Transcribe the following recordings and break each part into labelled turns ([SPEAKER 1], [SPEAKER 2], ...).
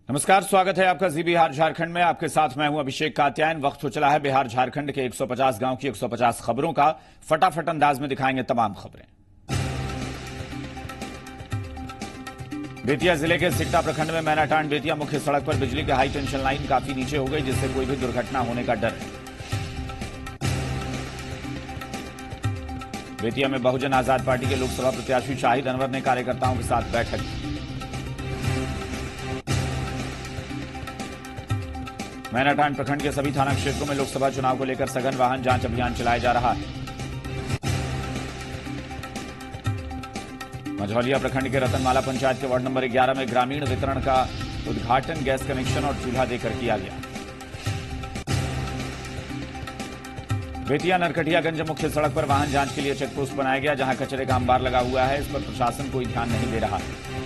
[SPEAKER 1] नमस्कार, स्वागत है आपका जी बिहार झारखंड में। आपके साथ मैं हूं अभिषेक कात्यायन। वक्त हो चला है बिहार झारखंड के 150 गांव की 150 खबरों का। फटाफट अंदाज में दिखाएंगे तमाम खबरें। बेतिया जिले के सिकटा प्रखंड में मैनाटांड बेतिया मुख्य सड़क पर बिजली की हाई टेंशन लाइन काफी नीचे हो गई, जिससे कोई भी दुर्घटना होने का डर है। बेतिया में बहुजन आजाद पार्टी के लोकसभा प्रत्याशी शाहिद अनवर ने कार्यकर्ताओं के साथ बैठक की। मैनाटांड प्रखंड के सभी थाना क्षेत्रों में लोकसभा चुनाव को लेकर सघन वाहन जांच अभियान चलाया जा रहा है। मझौलिया प्रखंड के रतनमाला पंचायत के वार्ड नंबर 11 में ग्रामीण वितरण का उद्घाटन गैस कनेक्शन और चूल्हा देकर किया गया। बेतिया नरकटियागंज मुख्य सड़क पर वाहन जांच के लिए चेकपोस्ट बनाया गया, जहां कचरे का अंबार लगा हुआ है। इस पर प्रशासन कोई ध्यान नहीं दे रहा है।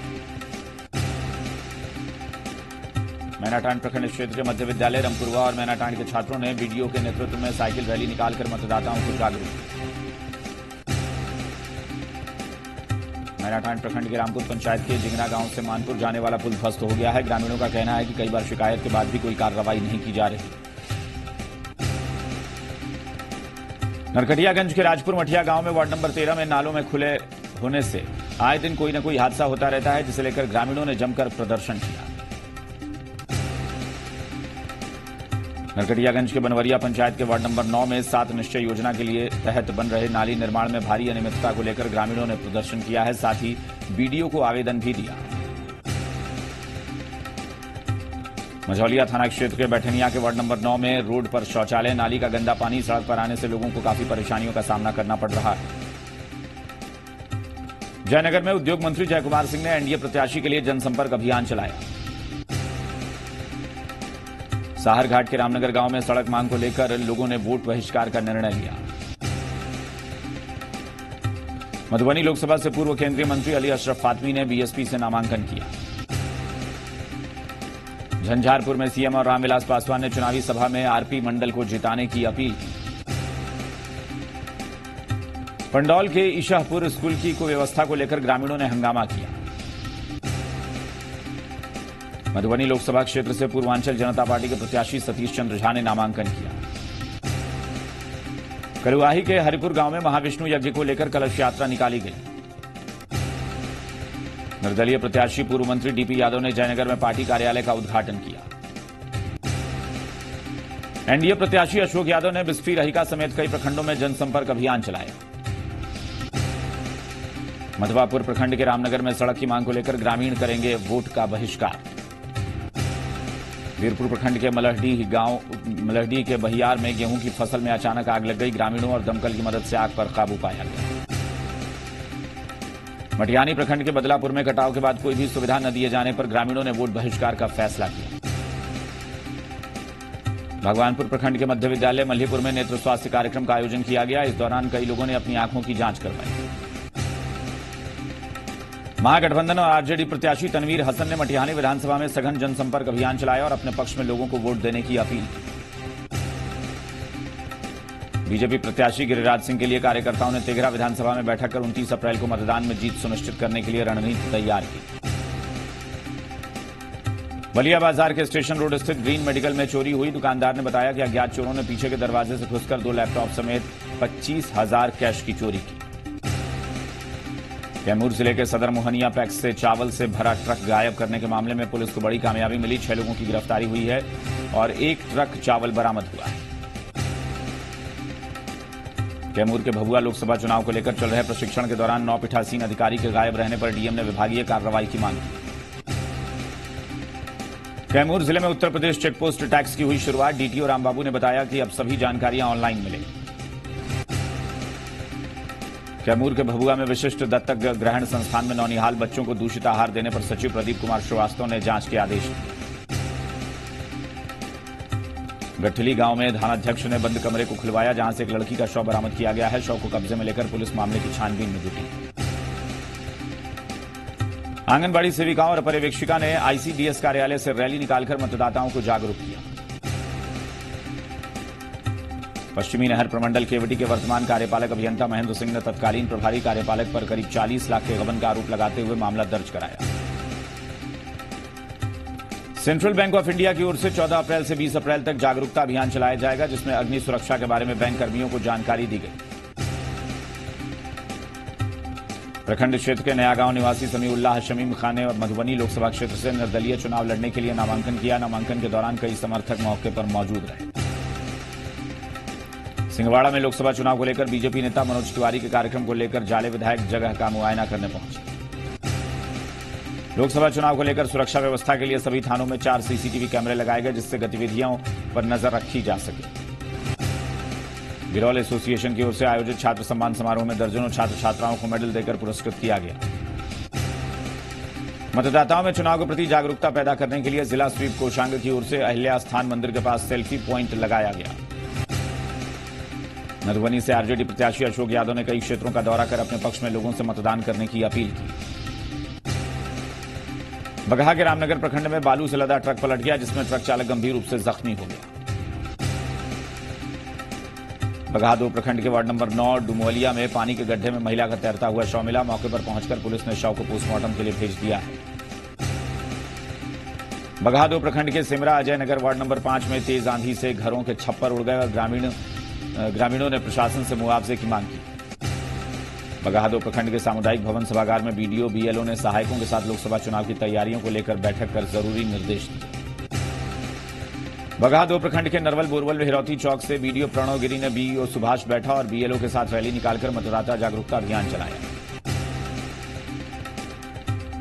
[SPEAKER 1] मैनाटांड प्रखंड क्षेत्र के मध्य विद्यालय रमपुरवा और मैनाटांड के छात्रों ने बीडीओ के नेतृत्व में साइकिल रैली निकालकर मतदाताओं को जागरूक किया। मैनाटांड प्रखंड के रामपुर पंचायत के जिंगना गांव से मानपुर जाने वाला पुल ध्वस्त हो गया है। ग्रामीणों का कहना है कि कई बार शिकायत के बाद भी कोई कार्रवाई नहीं की जा रही। नरकटियागंज के राजपुर मठिया गांव में वार्ड नंबर 13 में नालों में खुले होने से आए दिन कोई न कोई हादसा होता रहता है, जिसे लेकर ग्रामीणों ने जमकर प्रदर्शन किया। नरकटियागंज के बनवरिया पंचायत के वार्ड नंबर 9 में 7 निश्चय योजना के लिए तहत बन रहे नाली निर्माण में भारी अनियमितता को लेकर ग्रामीणों ने प्रदर्शन किया है। साथ ही बीडीओ को आवेदन भी दिया। मझौलिया थाना क्षेत्र के बैठनिया के वार्ड नंबर 9 में रोड पर शौचालय नाली का गंदा पानी सड़क पर आने से लोगों को काफी परेशानियों का सामना करना पड़ रहा है। जयनगर में उद्योग मंत्री जयकुमार सिंह ने एनडीए प्रत्याशी के लिए जनसंपर्क अभियान चलाया। साहरघाट के रामनगर गांव में सड़क मांग को लेकर लोगों ने वोट बहिष्कार का निर्णय लिया। मधुबनी लोकसभा से पूर्व केंद्रीय मंत्री अली अशरफ फातमी ने बीएसपी से नामांकन किया। झंझारपुर में सीएम और रामविलास पासवान ने चुनावी सभा में आरपी मंडल को जिताने की अपील की। पंडौल के ईशाहपुर स्कूल की कुव्यवस्था को लेकर ग्रामीणों ने हंगामा किया। मधुबनी लोकसभा क्षेत्र से पूर्वांचल जनता पार्टी के प्रत्याशी सतीश चंद्र झा ने नामांकन किया। कलुआही के हरिपुर गांव में महाविष्णु यज्ञ को लेकर कलश यात्रा निकाली गई। निर्दलीय प्रत्याशी पूर्व मंत्री डीपी यादव ने जयनगर में पार्टी कार्यालय का उद्घाटन किया। एनडीए प्रत्याशी अशोक यादव ने बिस्फी रहिका समेत कई प्रखंडों में जनसंपर्क अभियान चलाया। मधवापुर प्रखंड के रामनगर में सड़क की मांग को लेकर ग्रामीण करेंगे वोट का बहिष्कार। वीरपुर प्रखंड के मलहडी के बहियार में गेहूं की फसल में अचानक आग लग गई। ग्रामीणों और दमकल की मदद से आग पर काबू पाया गया। मटियानी प्रखंड के बदलापुर में कटाव के बाद कोई भी सुविधा न दिए जाने पर ग्रामीणों ने वोट बहिष्कार का फैसला किया। भगवानपुर प्रखंड के मध्य विद्यालय मल्हीपुर में नेत्र स्वास्थ्य कार्यक्रम का आयोजन किया गया। इस दौरान कई लोगों ने अपनी आंखों की जांच करवाई। महागठबंधन और आरजेडी प्रत्याशी तनवीर हसन ने मटिहानी विधानसभा में सघन जनसंपर्क अभियान चलाया और अपने पक्ष में लोगों को वोट देने की अपील की। बीजेपी प्रत्याशी गिरिराज सिंह के लिए कार्यकर्ताओं ने तेघरा विधानसभा में बैठक कर 29 अप्रैल को मतदान में जीत सुनिश्चित करने के लिए रणनीति तैयार की। बलिया बाजार के स्टेशन रोड स्थित ग्रीन मेडिकल में चोरी हुई। दुकानदार ने बताया कि अज्ञात चोरों ने पीछे के दरवाजे से घुसकर 2 लैपटॉप समेत 25,000 कैश की चोरी की। कैमूर जिले के सदर मोहनिया पैक्स से चावल से भरा ट्रक गायब करने के मामले में पुलिस को बड़ी कामयाबी मिली। 6 लोगों की गिरफ्तारी हुई है और 1 ट्रक चावल बरामद हुआ है। कैमूर के भभुआ लोकसभा चुनाव को लेकर चल रहे प्रशिक्षण के दौरान 9 पीठासीन अधिकारी के गायब रहने पर डीएम ने विभागीय कार्रवाई की मांग की। कैमूर जिले में उत्तर प्रदेश चेकपोस्ट टैक्स की हुई शुरुआत। डीटीओ रामबाबू ने बताया कि अब सभी जानकारियां ऑनलाइन मिलेंगी। कैमूर के भभुआ में विशिष्ट दत्तक ग्रहण संस्थान में नौनिहाल बच्चों को दूषित आहार देने पर सचिव प्रदीप कुमार श्रीवास्तव ने जांच के आदेश दिए। गठिली गांव में थानाध्यक्ष ने बंद कमरे को खुलवाया, जहां से एक लड़की का शव बरामद किया गया है। शव को कब्जे में लेकर पुलिस मामले की छानबीन में जुटी। आंगनबाड़ी सेविकाओं और पर्यवेक्षिका ने आईसीडीएस कार्यालय से रैली निकालकर मतदाताओं को जागरूक किया। पश्चिमी नहर प्रमंडल केवटी के वर्तमान कार्यपालक अभियंता महेंद्र सिंह ने तत्कालीन प्रभारी कार्यपालक पर करीब 40 लाख के गबन का आरोप लगाते हुए मामला दर्ज कराया। सेंट्रल बैंक ऑफ इंडिया की ओर से 14 अप्रैल से 20 अप्रैल तक जागरूकता अभियान चलाया जाएगा, जिसमें अग्नि सुरक्षा के बारे में बैंक कर्मियों को जानकारी दी गई। प्रखंड क्षेत्र के नया गांव निवासी समीउल्लाह शमीम खान ने मधुबनी लोकसभा क्षेत्र से निर्दलीय चुनाव लड़ने के लिए नामांकन किया। नामांकन के दौरान कई समर्थक मौके पर मौजूद रहे। सिंहवाड़ा में लोकसभा चुनाव को लेकर बीजेपी नेता मनोज तिवारी के कार्यक्रम को लेकर जाले विधायक जगह का मुआयना करने पहुंचे। लोकसभा चुनाव को लेकर सुरक्षा व्यवस्था के लिए सभी थानों में 4 सीसीटीवी कैमरे लगाए गए, जिससे गतिविधियों पर नजर रखी जा सके। बिरौल एसोसिएशन की ओर से आयोजित छात्र सम्मान समारोह में दर्जनों छात्र छात्राओं को मेडल देकर पुरस्कृत किया गया। मतदाताओं में चुनाव के प्रति जागरूकता पैदा करने के लिए जिला स्वीप कोषांग की ओर से अहिल्या स्थान मंदिर के पास सेल्फी प्वाइंट लगाया गया। मधुबनी से आरजेडी प्रत्याशी अशोक यादव ने कई क्षेत्रों का दौरा कर अपने पक्ष में लोगों से मतदान करने की अपील की। बगहा के रामनगर प्रखंड में बालू से लदा ट्रक पलट गया, जिसमें ट्रक चालक गंभीर रूप से जख्मी हो गया। बगहा 2 प्रखंड के वार्ड नंबर 9 डुमोलिया में पानी के गड्ढे में महिला का तैरता हुआ शव मिला। मौके पर पहुंचकर पुलिस ने शव को पोस्टमार्टम के लिए भेज दिया है। बगहा 2 प्रखंड के सिमरा अजय नगर वार्ड नंबर 5 में तेज आंधी से घरों के छप्पर उड़ गए और ग्रामीणों ने प्रशासन से मुआवजे की मांग की। बगहा 2 प्रखंड के सामुदायिक भवन सभागार में बीडीओ बीएलओ ने सहायकों के साथ लोकसभा चुनाव की तैयारियों को लेकर बैठक कर जरूरी निर्देश दिए। बगहा 2 प्रखंड के नरवल बोरवल हिरौती चौक से बीडीओ प्रणव गिरी ने बीईओ सुभाष बैठा और बीएलओ के साथ रैली निकालकर मतदाता जागरूकता अभियान चलाया।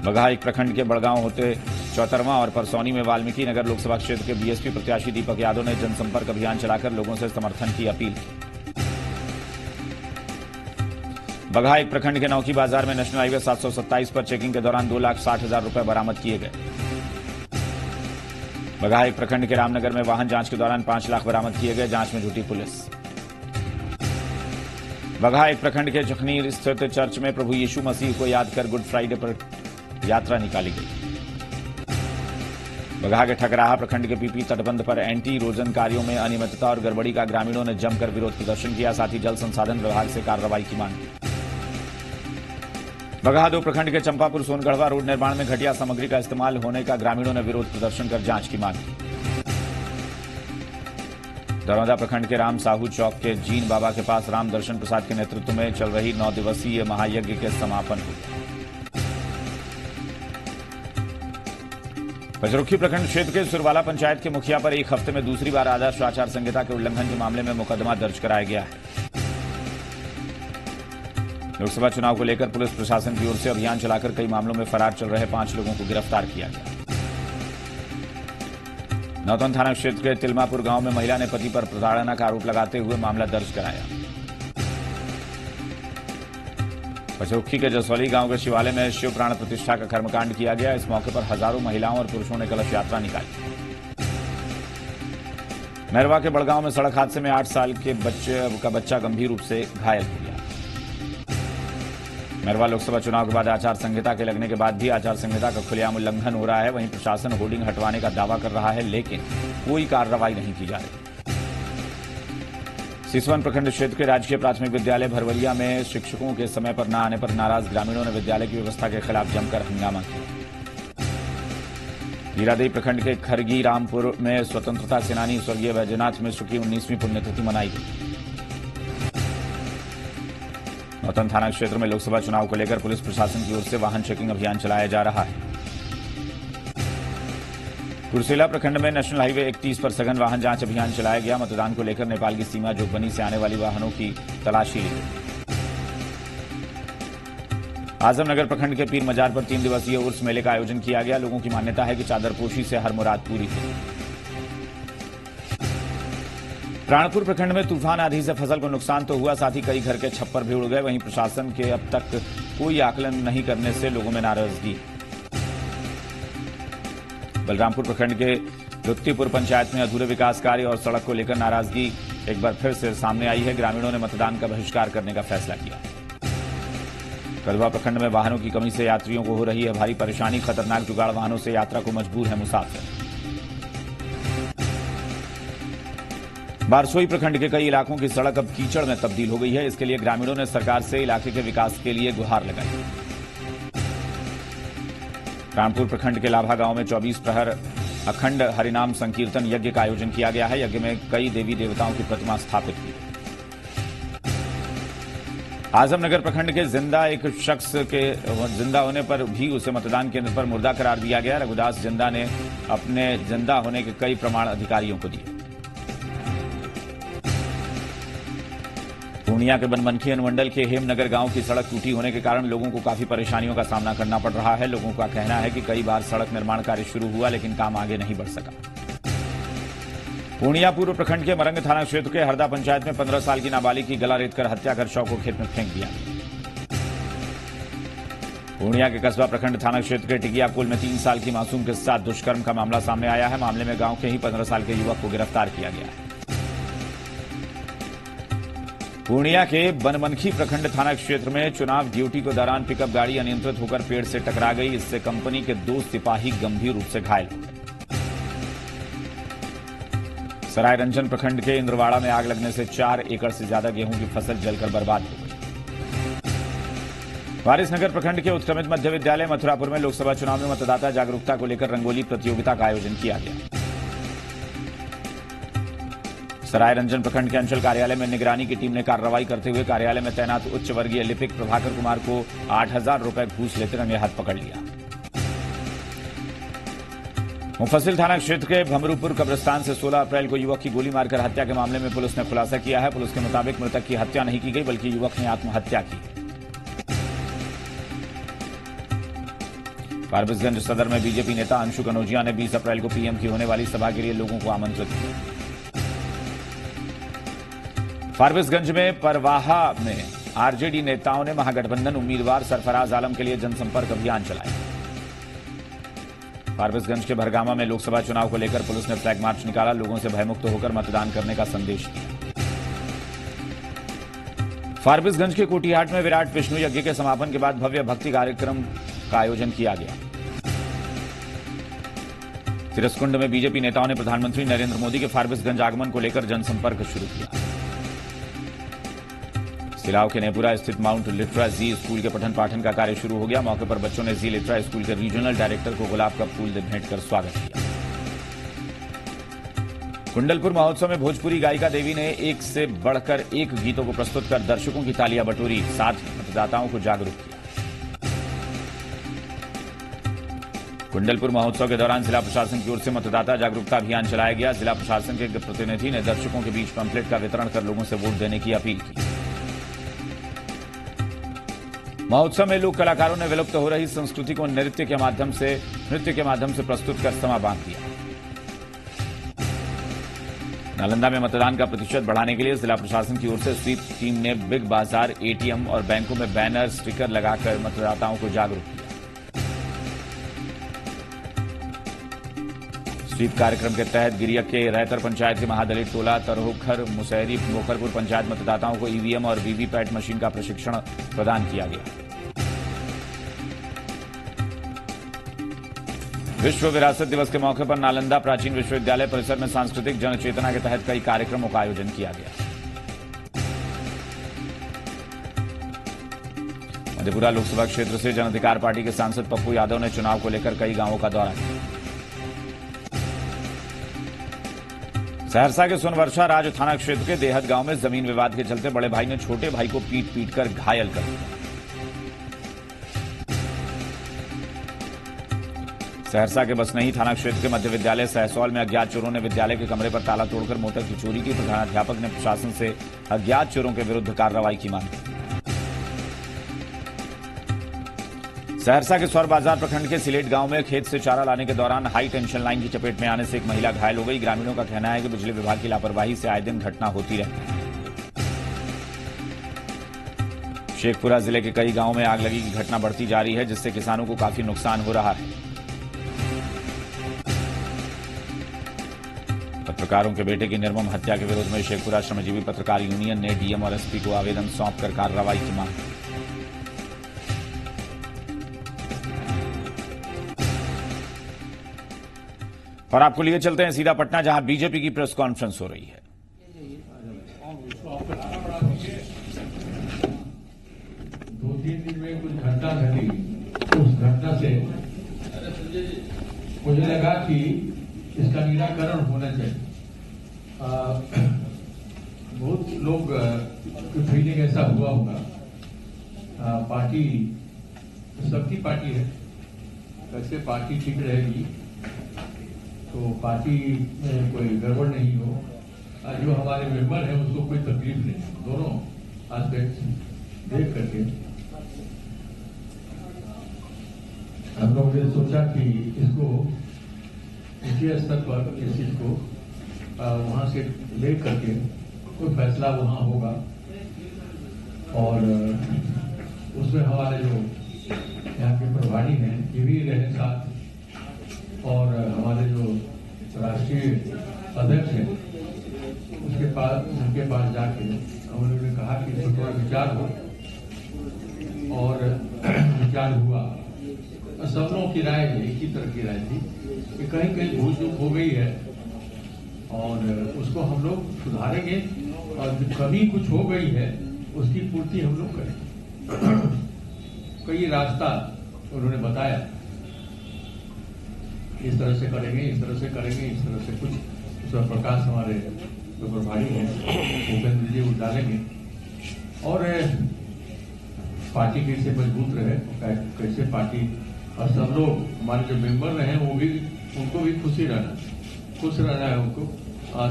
[SPEAKER 1] बगहा 1 प्रखंड के बड़गांव होते चौतरवा और परसौनी में वाल्मीकि नगर लोकसभा क्षेत्र के बीएसपी प्रत्याशी दीपक यादव ने जनसंपर्क अभियान चलाकर लोगों से समर्थन की अपील की। बगहा 1 प्रखंड के नौकी बाजार में नेशनल हाईवे 727 पर चेकिंग के दौरान 2,60,000 रुपए बरामद किए गए। बगहा 1 प्रखंड के रामनगर में वाहन जांच के दौरान 5 लाख बरामद किए गए, जांच में जुटी पुलिस। बगहा 1 प्रखंड के जखनी स्थित चर्च में प्रभु यीशु मसीह को याद कर गुड फ्राइडे पर यात्रा निकाली गई। बगहा के ठकराहा प्रखंड के पीपी तटबंध पर एंटी इरोजन कार्यों में अनियमितता और गड़बड़ी का ग्रामीणों ने जमकर विरोध प्रदर्शन किया, साथ ही जल संसाधन विभाग से कार्रवाई की मांग की। बगहा 2 प्रखंड के चंपापुर सोनगढ़वा रोड निर्माण में घटिया सामग्री का इस्तेमाल होने का ग्रामीणों ने विरोध प्रदर्शन कर जांच की मांग की। दरौदा प्रखंड के राम साहू चौक के जीन बाबा के पास राम दर्शन प्रसाद के नेतृत्व में चल रही 9 दिवसीय महायज्ञ के समापन हुआ। पचरुखी प्रखंड क्षेत्र के सुरवाला पंचायत के मुखिया पर 1 हफ्ते में दूसरी बार आदर्श आचार संहिता के उल्लंघन के मामले में मुकदमा दर्ज कराया गया है। लोकसभा चुनाव को लेकर पुलिस प्रशासन की ओर से अभियान चलाकर कई मामलों में फरार चल रहे 5 लोगों को गिरफ्तार किया गया। नौतन थाना क्षेत्र के तिलमापुर गांव में महिला ने पति पर प्रताड़ना का आरोप लगाते हुए मामला दर्ज कराया। पचरुखी के जसवली गांव के शिवालय में शिव प्राण प्रतिष्ठा का कर्मकांड किया गया। इस मौके पर हजारों महिलाओं और पुरुषों ने कलश यात्रा निकाली। मैरवा के बड़गांव में सड़क हादसे में 8 साल के बच्चा गंभीर रूप से घायल हो गया। मैरवा लोकसभा चुनाव के बाद आचार संहिता के लगने के बाद भी आचार संहिता का खुलेआम उल्लंघन हो रहा है। वहीं प्रशासन होर्डिंग हटवाने का दावा कर रहा है, लेकिन कोई कार्रवाई नहीं की जा रही। सिसवन प्रखंड क्षेत्र के राजकीय प्राथमिक विद्यालय भरवलिया में शिक्षकों के समय पर न आने पर नाराज ग्रामीणों ने विद्यालय की व्यवस्था के खिलाफ जमकर हंगामा किया। हीरादेई प्रखंड के खरगी रामपुर में स्वतंत्रता सेनानी स्वर्गीय वैजनाथ मिश्र की 19वीं पुण्यतिथि मनाई गई। नौतन थाना क्षेत्र में लोकसभा चुनाव को लेकर पुलिस प्रशासन की ओर से वाहन चेकिंग अभियान चलाया जा रहा है। कुर्सेला प्रखंड में नेशनल हाईवे 31 पर सघन वाहन जांच अभियान चलाया गया। मतदान को लेकर नेपाल की सीमा जोगबनी से आने वाली वाहनों की तलाशी ली गई। आजमनगर प्रखंड के पीर मजार पर 3 दिवसीय उर्स मेले का आयोजन किया गया। लोगों की मान्यता है कि चादरपोशी से हर मुराद पूरी होगी। प्राणपुर प्रखंड में तूफान आंधी से फसल को नुकसान तो हुआ, साथ ही कई घर के छप्पर भी उड़ गए। वहीं प्रशासन के अब तक कोई आकलन नहीं करने से लोगों में नाराजगी। बलरामपुर प्रखंड के लुत्तीपुर पंचायत में अधूरे विकास कार्य और सड़क को लेकर नाराजगी एक बार फिर से सामने आई है। ग्रामीणों ने मतदान का बहिष्कार करने का फैसला किया। कदवा प्रखंड में वाहनों की कमी से यात्रियों को हो रही है भारी परेशानी। खतरनाक जुगाड़ वाहनों से यात्रा को मजबूर है मुसाफिर। बारसोई प्रखंड के कई इलाकों की सड़क अब कीचड़ में तब्दील हो गई है। इसके लिए ग्रामीणों ने सरकार से इलाके के विकास के लिए गुहार लगाई। रामपुर प्रखंड के लाभा गांव में 24 प्रहर अखंड हरिनाम संकीर्तन यज्ञ का आयोजन किया गया है। यज्ञ में कई देवी देवताओं की प्रतिमा स्थापित की। आजमनगर प्रखंड के जिंदा एक शख्स के जिंदा होने पर भी उसे मतदान केंद्र पर मुर्दा करार दिया गया। रघुदास जिंदा ने अपने जिंदा होने के कई प्रमाण अधिकारियों को दिए। पूर्णिया के बनमनखी अनुमंडल के हेमनगर गांव की सड़क टूटी होने के कारण लोगों को काफी परेशानियों का सामना करना पड़ रहा है। लोगों का कहना है कि कई बार सड़क निर्माण कार्य शुरू हुआ लेकिन काम आगे नहीं बढ़ सका। पूर्णिया पूर्व प्रखंड के मरंग थाना क्षेत्र के हरदा पंचायत में 15 साल की नाबालिग की गला रेतकर हत्या कर शव को खेत में फेंक दिया। पूर्णिया के कस्बा प्रखंड थाना क्षेत्र के टिकिया पुल में 3 साल की मासूम के साथ दुष्कर्म का मामला सामने आया है। मामले में गांव के ही 15 साल के युवक को गिरफ्तार किया गया है। पूर्णिया के बनमनखी प्रखंड थाना क्षेत्र में चुनाव ड्यूटी के दौरान पिकअप गाड़ी अनियंत्रित होकर पेड़ से टकरा गई। इससे कंपनी के 2 सिपाही गंभीर रूप से घायल हो गए। सरायरंजन प्रखंड के इंद्रवाड़ा में आग लगने से 4 एकड़ से ज्यादा गेहूं की फसल जलकर बर्बाद हो गई। वारिसनगर प्रखंड के उत्क्रमित मध्य विद्यालय मथुरापुर में लोकसभा चुनाव में मतदाता जागरूकता को लेकर रंगोली प्रतियोगिता का आयोजन किया गया। सरायरंजन प्रखंड के अंचल कार्यालय में निगरानी की टीम ने कार्रवाई करते हुए कार्यालय में तैनात उच्च वर्गीय लिपिक प्रभाकर कुमार को 8,000 रुपए घूस लेते रंगे हाथ पकड़ लिया। मुफस्सिल थाना क्षेत्र के भमरूपुर कब्रिस्तान से 16 अप्रैल को युवक की गोली मारकर हत्या के मामले में पुलिस ने खुलासा किया है। पुलिस के मुताबिक मृतक की हत्या नहीं की गई बल्कि युवक ने आत्महत्या की। फारबिसगंज सदर में बीजेपी नेता अंशु कनौजिया ने 20 अप्रैल को पीएम की होने वाली सभा के लिए लोगों को आमंत्रित किया। फारबिसगंज में परवाहा में आरजेडी नेताओं ने महागठबंधन उम्मीदवार सरफराज आलम के लिए जनसंपर्क अभियान चलाया। फारबिसगंज के भरगामा में लोकसभा चुनाव को लेकर पुलिस ने फ्लैग मार्च निकाला। लोगों से भयमुक्त होकर मतदान करने का संदेश दिया। फारबिसगंज के कोटीहाट में विराट विष्णु यज्ञ के समापन के बाद भव्य भक्ति कार्यक्रम का आयोजन किया गया। तिरसकुंड में बीजेपी नेताओं ने प्रधानमंत्री नरेंद्र मोदी के फारबिसगंज आगमन को लेकर जनसंपर्क शुरू किया। सिलाव के नेपुरा स्थित माउंट लिट्रा जी स्कूल के पठन पाठन का कार्य शुरू हो गया। मौके पर बच्चों ने जी लिट्रा स्कूल के रीजनल डायरेक्टर को गुलाब का फूल भेंट कर स्वागत किया। कुंडलपुर महोत्सव में भोजपुरी गायिका देवी ने एक से बढ़कर एक गीतों को प्रस्तुत कर दर्शकों की तालियां बटोरी, साथ ही मतदाताओं को जागरूक किया। कुंडलपुर महोत्सव के दौरान जिला प्रशासन की ओर से मतदाता जागरूकता अभियान चलाया गया। जिला प्रशासन के प्रतिनिधि ने दर्शकों के बीच पंपलेट का वितरण कर लोगों से वोट देने की अपील की। महोत्सव में लोक कलाकारों ने विलुप्त हो रही संस्कृति को नृत्य के माध्यम से प्रस्तुत कर समा बांध दिया। नालंदा में मतदान का प्रतिशत बढ़ाने के लिए जिला प्रशासन की ओर से स्वीप टीम ने बिग बाजार, एटीएम और बैंकों में बैनर, स्टिकर लगाकर मतदाताओं को जागरूक किया। स्वीप कार्यक्रम के तहत गिरिया के रैतर पंचायत के महादलित टोला तरोखर मुसहरी मोखरपुर पंचायत मतदाताओं को ईवीएम और वीवीपैट मशीन का प्रशिक्षण प्रदान किया गया। विश्व विरासत दिवस के मौके पर नालंदा प्राचीन विश्वविद्यालय परिसर में सांस्कृतिक जनचेतना के तहत कई कार्यक्रमों का आयोजन किया गया। मधेपुरा लोकसभा क्षेत्र से जन अधिकार पार्टी के सांसद पप्पू यादव ने चुनाव को लेकर कई गांवों का दौरा किया। सहरसा के सोनवर्षा राज थाना क्षेत्र के देहत गांव में जमीन विवाद के चलते बड़े भाई ने छोटे भाई को पीट कर घायल कर दिया। सहरसा के बसनही थाना क्षेत्र के मध्य विद्यालय सहसौल में अज्ञात चोरों ने विद्यालय के कमरे पर ताला तोड़कर मोटर की चोरी की। प्रधानाध्यापक ने प्रशासन से अज्ञात चोरों के विरुद्ध कार्रवाई की मांग की। सहरसा के सौर बाजार प्रखंड के सिलेट गांव में खेत से चारा लाने के दौरान हाई टेंशन लाइन की चपेट में आने से एक महिला घायल हो गई। ग्रामीणों का कहना है कि बिजली विभाग की लापरवाही से आए दिन घटना होती रहती है। शेखपुरा जिले के कई गांवों में आग लगी की घटना बढ़ती जा रही है, जिससे किसानों को काफी नुकसान हो रहा है। पत्रकारों के बेटे की निर्मम हत्या के विरोध में शेखपुरा श्रमजीवी पत्रकार यूनियन ने डीएम और एसपी को आवेदन सौंपकर कार्रवाई की मांग की। और आपको लिए चलते हैं सीधा पटना, जहां बीजेपी की प्रेस कॉन्फ्रेंस हो रही है।
[SPEAKER 2] 2-3 दिन में कुछ घटना घटी। उस घटना से मुझे लगा कि इसका निराकरण होना चाहिए। बहुत लोग के फीलिंग ऐसा हुआ होगा, पार्टी सबकी पार्टी है, कैसे पार्टी ठीक रहेगी तो पार्टी में कोई गड़बड़ नहीं हो, जो हमारे मेंबर हैं उसको कोई तकलीफ नहीं, दोनों एस्पेक्ट देख करके हम लोगों ने सोचा कि इसको ऊंचे स्तर पर इस चीज को वहां से ले करके कोई फैसला वहां होगा और उसमें हमारे जो यहाँ के प्रभारी हैं ये भी रहे साथ और हमारे जो राष्ट्रीय अध्यक्ष हैं उनके पास जाके हम लोगों ने कहा कि थोड़ा विचार हो और विचार हुआ। सब लोगों की राय एक ही तरह की राय थी कि कहीं कहीं भूल चूक हो गई है और उसको हम लोग सुधारेंगे और जो कमी कुछ हो गई है उसकी पूर्ति हम लोग करेंगे। कई रास्ता उन्होंने बताया, इस तरह से करेंगे, इस तरह से करेंगे, इस तरह से कुछ उसका प्रकाश हमारे जो प्रभारी हैं भूपेंद्र जी वो डालेंगे और पार्टी कैसे मजबूत रहे, कैसे पार्टी और सब लोग हमारे जो मेंबर रहे वो भी उनको भी खुश रहना है उनको,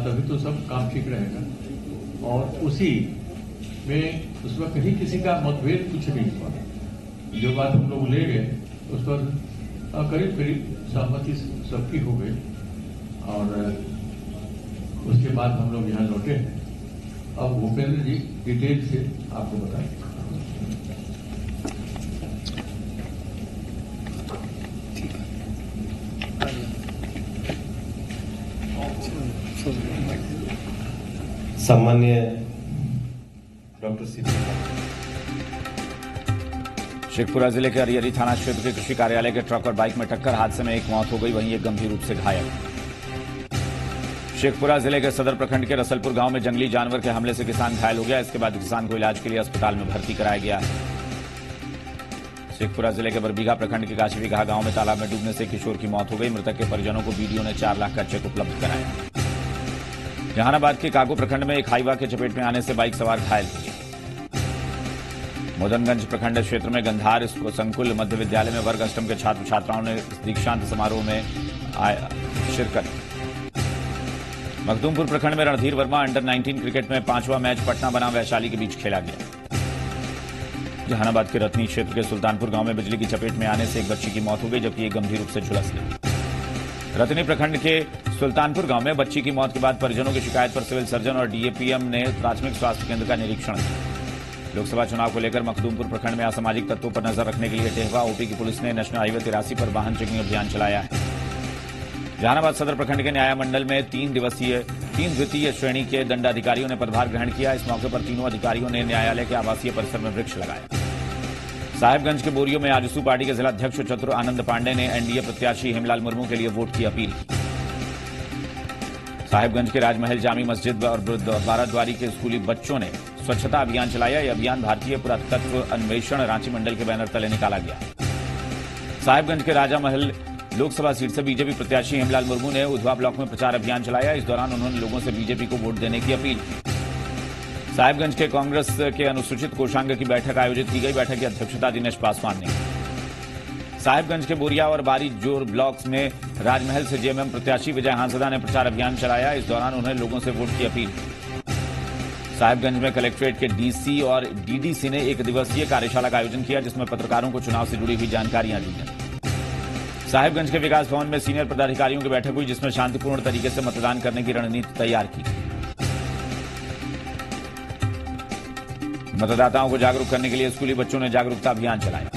[SPEAKER 2] तभी तो सब काम ठीक रहेगा। और उसी में उसमें कहीं किसी का मतभेद कुछ नहीं हुआ, जो बात हम लोग ले गए उस पर करीब करीब सहमति सबकी हो गई और उसके बाद हम लोग यहाँ लौटे। अब भूपेंद्र जी डिटेल से आपको बताएं।
[SPEAKER 3] सम्मान्य डॉक्टर
[SPEAKER 1] शेखपुरा जिले के अरियरी थाना क्षेत्र के कृषि कार्यालय के ट्रक और बाइक में टक्कर, हादसे में एक मौत हो गई, वहीं एक गंभीर रूप से घायल। शेखपुरा जिले के सदर प्रखंड के रसलपुर गांव में जंगली जानवर के हमले से किसान घायल हो गया। इसके बाद किसान को इलाज के लिए अस्पताल में भर्ती कराया गया है। शेखपुरा जिले के बरबीघा प्रखंड के काशीबीघा गांव में तालाब में डूबने से किशोर की मौत हो गई। मृतक के परिजनों को बीडीओ ने 4 लाख का चेक उपलब्ध कराया। जहानाबाद के कागो प्रखंड में एक हाईवा के चपेट में आने से बाइक सवार घायल हो गए। मदनगंज प्रखंड क्षेत्र में गंधार संकुल मध्य विद्यालय में वर्ग अष्टम के छात्र छात्राओं ने दीक्षांत समारोह में शिरकत। मखदूमपुर प्रखंड में रणधीर वर्मा अंडर 19 क्रिकेट में 5वां मैच पटना बनाम वैशाली के बीच खेला गया। जहानाबाद के रतनी क्षेत्र के सुल्तानपुर गांव में बिजली की चपेट में आने से एक बच्ची की मौत हो गई, जबकि एक गंभीर रूप से झुलस गई। रतनी प्रखंड के सुल्तानपुर गांव में बच्ची की मौत के बाद परिजनों की शिकायत पर सिविल सर्जन और डीएपीएम ने प्राथमिक स्वास्थ्य केंद्र का निरीक्षण किया। लोकसभा चुनाव को लेकर मखदूमपुर प्रखंड में असामाजिक तत्वों पर नजर रखने के लिए टेहवा ओपी की पुलिस ने नेशनल हाईवे 83 पर वाहन चेकिंग अभियान चलाया है। जहानाबाद सदर प्रखंड के न्याय मंडल में 3 द्वितीय श्रेणी के दंडाधिकारियों ने पदभार ग्रहण किया। इस मौके पर तीनों अधिकारियों ने न्यायालय के आवासीय परिसर में वृक्ष लगाए। साहिबगंज के बोरियो में आजसू पार्टी के जिलाध्यक्ष चतुर आनंद पांडे ने एनडीए प्रत्याशी हेमलाल मुर्मू के लिए वोट की अपील की। साहिबगंज के राजमहल जामी मस्जिद और बाराद्वारी के स्कूली बच्चों ने स्वच्छता अभियान चलाया। यह अभियान भारतीय पुरातत्व अन्वेषण रांची मंडल के बैनर तले निकाला गया। साहिबगंज के राजा महल लोकसभा सीट से बीजेपी प्रत्याशी हेमलाल मुर्मू ने उधवा ब्लॉक में प्रचार अभियान चलाया। इस दौरान उन्होंने लोगों से बीजेपी को वोट देने की अपील की। साहिबगंज के कांग्रेस के अनुसूचित कोषांग की बैठक आयोजित की गई। बैठक की अध्यक्षता दिनेश पासवान ने की। साहिबगंज के बोरिया और बारी जोर ब्लॉक्स में राजमहल से जेएमएम प्रत्याशी विजय हांसदा ने प्रचार अभियान चलाया। इस दौरान उन्होंने लोगों से वोट की अपील की। साहिबगंज में कलेक्ट्रेट के डीसी और डीडीसी ने एक दिवसीय कार्यशाला का आयोजन किया, जिसमें पत्रकारों को चुनाव से जुड़ी हुई जानकारियां दी गई। साहिबगंज के विकास भवन में सीनियर पदाधिकारियों की बैठक हुई, जिसमें शांतिपूर्ण तरीके से मतदान करने की रणनीति तैयार की गई। मतदाताओं को जागरूक करने के लिए स्कूली बच्चों ने जागरूकता अभियान चलाया।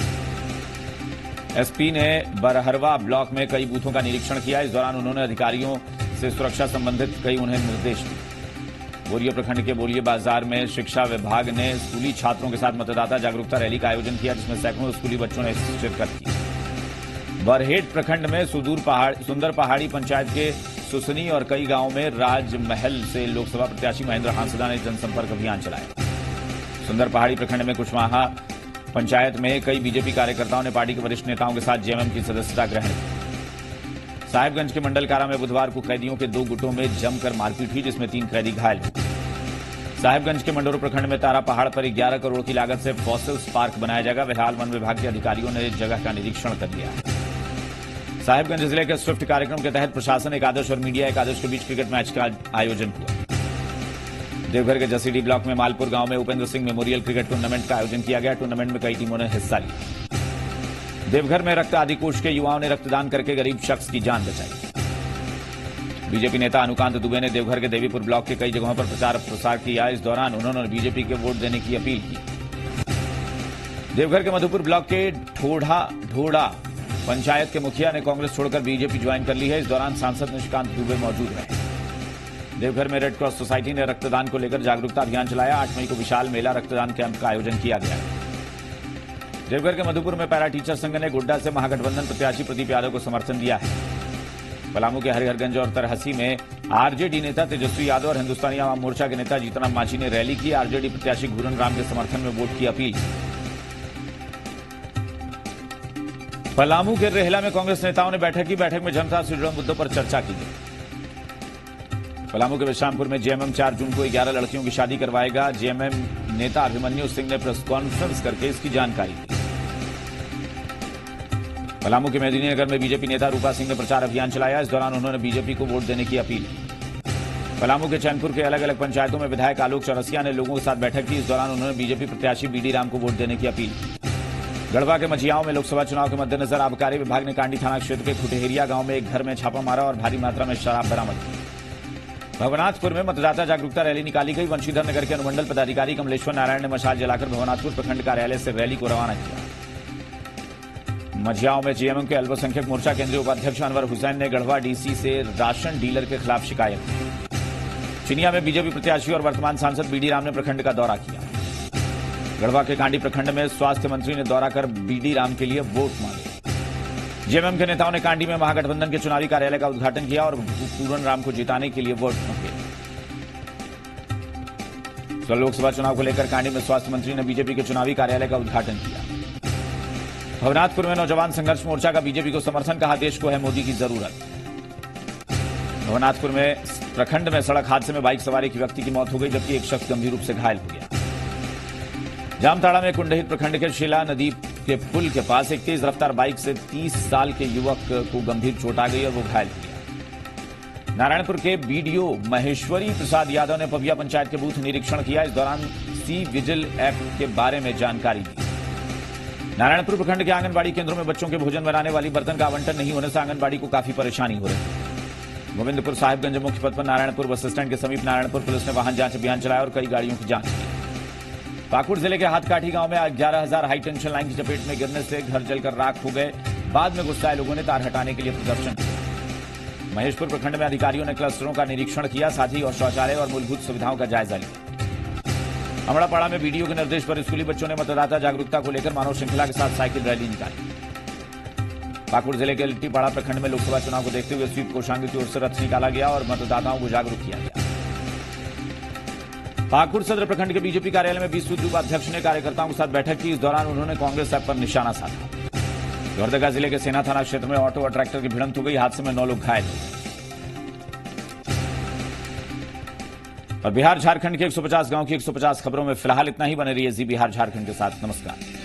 [SPEAKER 1] एसपी ने बरहरवा ब्लॉक में कई बूथों का निरीक्षण किया। इस दौरान उन्होंने अधिकारियों से सुरक्षा संबंधित कई उन्हें निर्देश दिए। बोरियो प्रखंड के बोरिये बाजार में शिक्षा विभाग ने स्कूली छात्रों के साथ मतदाता जागरूकता रैली का आयोजन किया, जिसमें सैकड़ों स्कूली बच्चों ने शिरकत की। बरहेट प्रखंड में सुंदर पहाड़ी पंचायत के सुसनी और कई गांवों में राजमहल से लोकसभा प्रत्याशी महेंद्र हांसदा ने जनसंपर्क अभियान चलाया। सुंदर पहाड़ी प्रखंड में कुशवाहा पंचायत में कई बीजेपी कार्यकर्ताओं ने पार्टी के वरिष्ठ नेताओं के साथ जेएमएम की सदस्यता ग्रहण की। साहिबगंज के मंडल कारा में बुधवार को कैदियों के 2 गुटों में जमकर मारपीट हुई, जिसमें 3 कैदी घायल हुए। साहिबगंज के मंडोर प्रखंड में तारा पहाड़ पर 11 करोड़ की लागत से फॉसिल्स पार्क बनाया जाएगा। फिलहाल वन विभाग के अधिकारियों ने जगह का निरीक्षण कर लिया है। साहिबगंज जिले के स्विफ्ट कार्यक्रम के तहत प्रशासन एकादश और मीडिया एकादश के बीच क्रिकेट मैच का आयोजन हुआ। देवघर के जसीडी ब्लॉक में मालपुर गांव में Upendra Singh memorial cricket tournament का आयोजन किया गया। टूर्नामेंट में कई टीमों ने हिस्सा लिया। देवघर में रक्त आदि कोष के युवाओं ने रक्तदान करके गरीब शख्स की जान बचाई। बीजेपी नेता अनुकांत दुबे ने देवघर के देवीपुर ब्लॉक के कई जगहों पर प्रचार प्रसार किया। इस दौरान उन्होंने बीजेपी के वोट देने की अपील की। देवघर के मधुपुर ब्लॉक के ढोड़ा पंचायत के मुखिया ने कांग्रेस छोड़कर बीजेपी ज्वाइन कर ली है। इस दौरान सांसद निशिकांत दुबे मौजूद रहे। देवघर में रेड क्रॉस सोसाइटी ने रक्तदान को लेकर जागरूकता अभियान चलाया। 8 मई को विशाल मेला रक्तदान कैंप का आयोजन किया गया है। देवघर के मधुपुर में पैरा टीचर संघ ने गोड्डा से महागठबंधन प्रत्याशी प्रदीप यादव को समर्थन दिया है। पलामू के हरिहरगंज और तरहसी में आरजेडी नेता तेजस्वी यादव और हिंदुस्तानी आवाम मोर्चा के नेता जीतनराम मांझी ने रैली की। आरजेडी प्रत्याशी घूरन राम के समर्थन में वोट की अपील। पलामू के रेहला में कांग्रेस नेताओं ने बैठक की। बैठक में जनता से जुड़े मुद्दों पर चर्चा की गई। पलामू के विश्रामपुर में जेएमएम 4 जून को 11 लड़कियों की शादी करवाएगा। जेएमएम नेता अभिमन्यु सिंह ने प्रेस कॉन्फ्रेंस करके इसकी जानकारी दी। पलामू के मेदिनीनगर में बीजेपी नेता रूपा सिंह ने प्रचार अभियान चलाया। इस दौरान उन्होंने बीजेपी को वोट देने की अपील की। पलामू के चैनपुर के अलग अलग पंचायतों में विधायक आलोक चौरसिया ने लोगों के साथ बैठक की। इस दौरान उन्होंने बीजेपी प्रत्याशी बीडी राम को वोट देने की अपील की। गढ़वा के मझियाओं में लोकसभा चुनाव के मद्देनजर आबकारी विभाग ने कांडी थाना क्षेत्र के खुटेहरिया गांव में एक घर में छापा मारा और भारी मात्रा में शराब बरामद की। भवनाथपुर में मतदाता जागरूकता रैली निकाली गई। वंशीधर नगर के अनुमंडल पदाधिकारी कमलेश्वर नारायण ने मशाल जलाकर भवनाथपुर प्रखंड कार्यालय से रैली को रवाना किया। मझियाओं में जेएमएम के अल्पसंख्यक मोर्चा केंद्रीय उपाध्यक्ष अनवर हुसैन ने गढ़वा डीसी से राशन डीलर के खिलाफ शिकायत की। चिनिया में बीजेपी प्रत्याशी और वर्तमान सांसद बीडी राम ने प्रखंड का दौरा किया। गढ़वा के कांडी प्रखंड में स्वास्थ्य मंत्री ने दौरा कर बीडी राम के लिए वोट मांगे। जेएमएम के नेताओं ने कांडी में महागठबंधन के चुनावी कार्यालय का उद्घाटन किया और पूरन राम को जिताने के लिए वोट मांगे। लोकसभा चुनाव को लेकर कांडी में स्वास्थ्य मंत्री ने बीजेपी के चुनावी कार्यालय का उद्घाटन किया। भवनाथपुर में नौजवान संघर्ष मोर्चा का बीजेपी को समर्थन, कहा देश को है मोदी की जरूरत। भवनाथपुर में प्रखंड में सड़क हादसे में बाइक सवार एक व्यक्ति की मौत हो गई, जबकि एक शख्स गंभीर रूप से घायल हो गया। जामताड़ा में कुंडहित प्रखंड के शिला नदी के पुल के पास एक तेज रफ्तार बाइक से 30 साल के युवक को गंभीर चोट आ गई और वो घायल हो गया। नारायणपुर के बीडीओ महेश्वरी प्रसाद यादव ने पबिया पंचायत के बूथ निरीक्षण किया। इस दौरान सी विजिल एक्ट के बारे में जानकारी दी। नारायणपुर प्रखंड के आंगनबाड़ी केंद्रों में बच्चों के भोजन बनाने वाली बर्तन का आवंटन नहीं होने से आंगनबाड़ी को काफी परेशानी हो रही है। गोविंदपुर साहिबगंज मुख्य पथ पर नारायणपुर बस स्टैंड के समीप नारायणपुर पुलिस ने वाहन जांच अभियान चलाया और कई गाड़ियों की जांच की। पाकुड़ जिले के हाथकाठी गांव में 11,000 हाई टेंशन लाइन की चपेट में गिरने से घर जलकर राख हो गए। बाद में गुस्साए लोगों ने तार हटाने के लिए प्रदर्शन किया। महेशपुर प्रखंड में अधिकारियों ने क्लस्टरों का निरीक्षण किया, साथ ही और शौचालय और मूलभूत सुविधाओं का जायजा लिया। अमड़ापाड़ा में बीडीओ के निर्देश पर स्कूली बच्चों ने मतदाता जागरूकता को लेकर मानव श्रृंखला के साथ साइकिल रैली निकाली। पाकुड़ जिले के लिट्टीपाड़ा प्रखंड में लोकसभा चुनाव को देखते हुए स्वीप कोषांग की ओर से रथ निकाला गया और मतदाताओं को जागरूक किया गया। पाकुड़ सदर प्रखंड के बीजेपी कार्यालय में 20 सूत्री उपाध्यक्ष ने कार्यकर्ताओं के साथ बैठक की। इस दौरान उन्होंने कांग्रेस ऐप पर निशाना साधा। लोहरदगा जिले के सेना थाना क्षेत्र में ऑटो और ट्रैक्टर की भिड़ंत हो गई। हादसे में 9 लोग घायल हुए। और बिहार झारखंड के 150 गांव की 150 खबरों में फिलहाल इतना ही। बने रहिए जी बिहार झारखंड के साथ। नमस्कार।